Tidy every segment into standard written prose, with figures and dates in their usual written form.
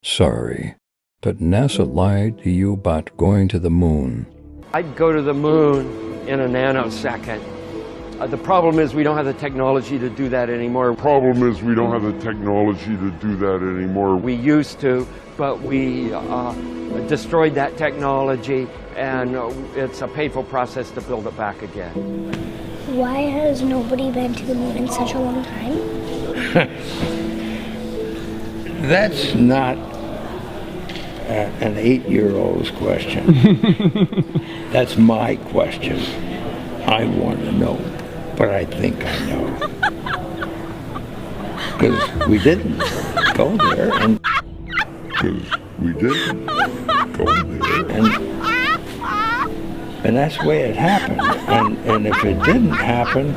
Sorry, but NASA lied to you about going to the moon. I'd go to the moon in a nanosecond. The problem is we don't have the technology to do that anymore. We used to, but we destroyed that technology, and it's a painful process to build it back again. Why has nobody been to the moon in such a long time? That's not an 8-year-old's question. That's my question. I want to know, but I think I know. Because we didn't go there, and that's the way it happened. And if it didn't happen,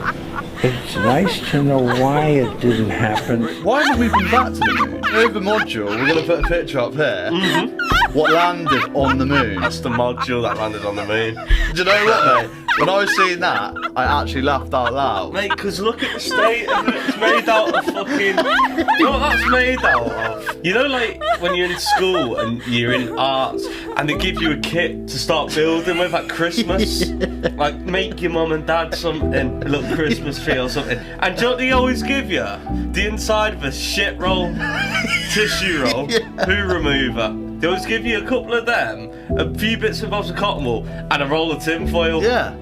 it's nice to know why it didn't happen. Why haven't we been back to the moon? Over module, we're going to put a picture up here. What landed on the moon? That's the module that landed on the moon. Do you know what, mate? When I was seeing that, I actually laughed out loud. Mate, because look at the state of it. It's made out of fucking... You know what that's made out of? You know, like, when you're in school and you're in arts and they give you a kit to start building with at Christmas? Like, make your mum and dad something, a little Christmas tree or something. And do you know what they always give you? The inside of a shit roll, tissue roll, poo remover. They always give you a couple of them, a few bits and bobs of cotton wool, and a roll of tin foil. Yeah.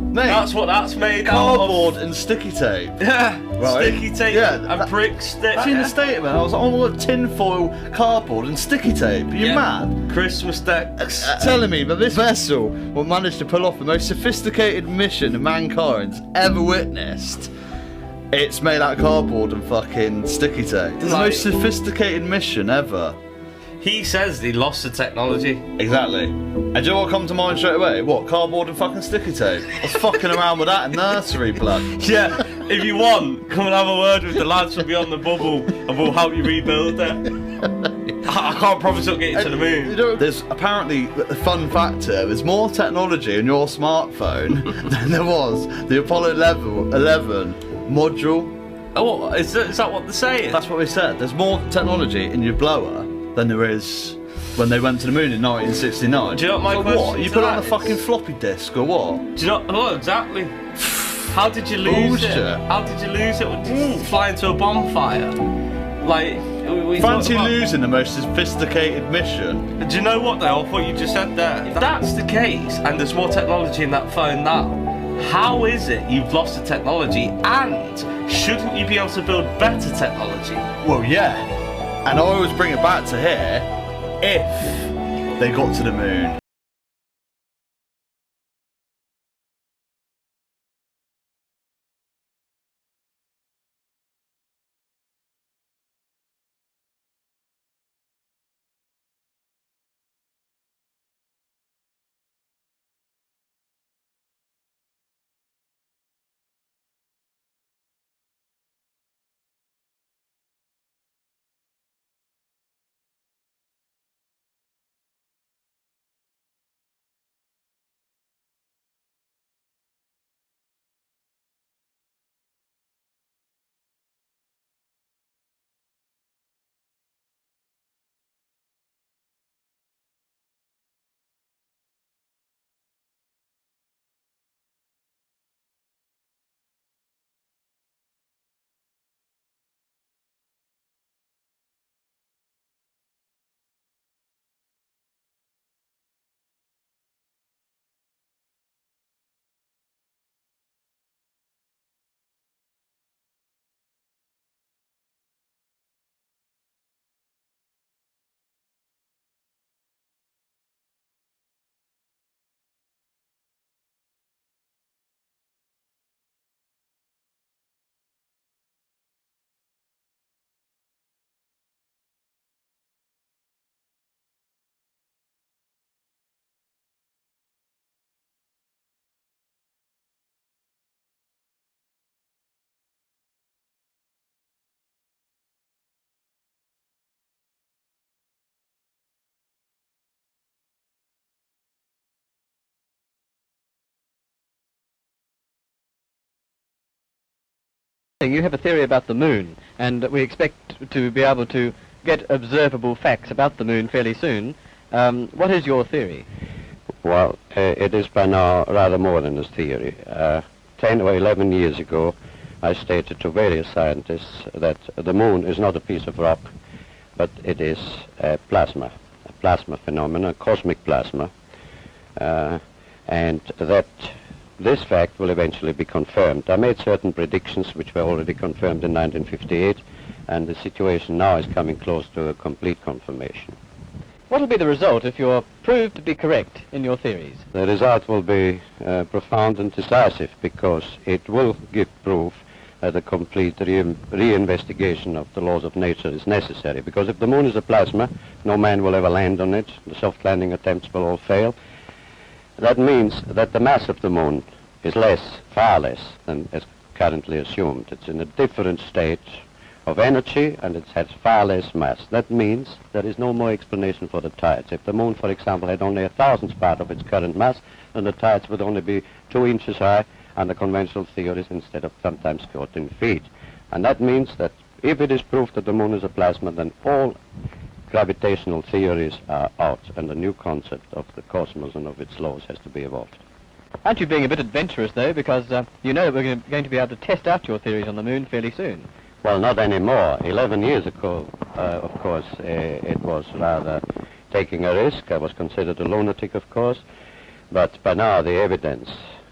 Mate, that's what that's made cardboard out of. And sticky tape. Yeah, right? Sticky tape and prick stick. Actually, in the state of it, I was like, oh my god, tin foil, cardboard and sticky tape. Are you mad? Christmas decks. Telling me that this vessel will manage to pull off the most sophisticated mission mankind's ever witnessed. It's made out of cardboard and fucking sticky tape. It's the most sophisticated mission ever. He says he lost the technology. Exactly. And do you know what come to mind straight away? What, cardboard and fucking sticky tape? I was fucking around with that in nursery, blood. Yeah, if you want, come and have a word with the lads from Beyond the Bubble and we'll help you rebuild it. I can't promise it'll get you to the moon. You know, there's apparently, a fun fact here, there's more technology in your smartphone than there was the Apollo 11 module. Oh, is that what they're saying? That's what they said. There's more technology in your blower than there is when they went to the moon in 1969. Do you know what my question what? You to put it on a that fucking is? floppy disk or what? Do you know? Oh, exactly. How did you lose it? How did you lose it? Did you fly into a bonfire? Like, we fancy losing the most sophisticated mission. Do you know what though? What you just said there. If that's the case, and there's more technology in that phone now, how is it you've lost the technology? And shouldn't you be able to build better technology? Well, yeah. And I always bring it back to here, if they got to the moon. You have a theory about the moon, and we expect to be able to get observable facts about the moon fairly soon. What is your theory? Well, it is by now rather more than a theory. 10 or 11 years ago, I stated to various scientists that the moon is not a piece of rock, but it is a plasma phenomenon, cosmic plasma, and that this fact will eventually be confirmed. I made certain predictions which were already confirmed in 1958, and the situation now is coming close to a complete confirmation. What will be the result if you're proved to be correct in your theories? The result will be profound and decisive, because it will give proof that a complete reinvestigation of the laws of nature is necessary. Because if the moon is a plasma, no man will ever land on it. The soft landing attempts will all fail. That means that the mass of the moon is less, far less than is currently assumed. It's in a different state of energy, and it has far less mass. That means there is no more explanation for the tides. If the moon, for example, had only a thousandth part of its current mass, then the tides would only be 2 inches high under conventional theories instead of sometimes 14 feet. And that means that if it is proved that the moon is a plasma, then all gravitational theories are out, and a new concept of the cosmos and of its laws has to be evolved. Aren't you being a bit adventurous, though, because you know that we're going to be able to test out your theories on the moon fairly soon? Well, not anymore. 11 years ago, of course, it was rather taking a risk. I was considered a lunatic, of course. But by now, the evidence,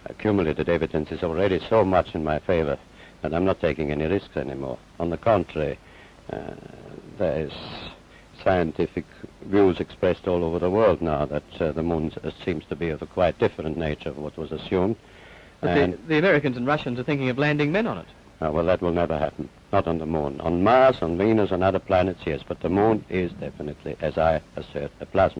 accumulated evidence, is already so much in my favor that I'm not taking any risks anymore. On the contrary, there is scientific views expressed all over the world now that the moon seems to be of a quite different nature of what was assumed. But the Americans and Russians are thinking of landing men on it. Well, that will never happen. Not on the moon. On Mars, on Venus, on other planets, yes, but the moon is definitely, as I assert, a plasma.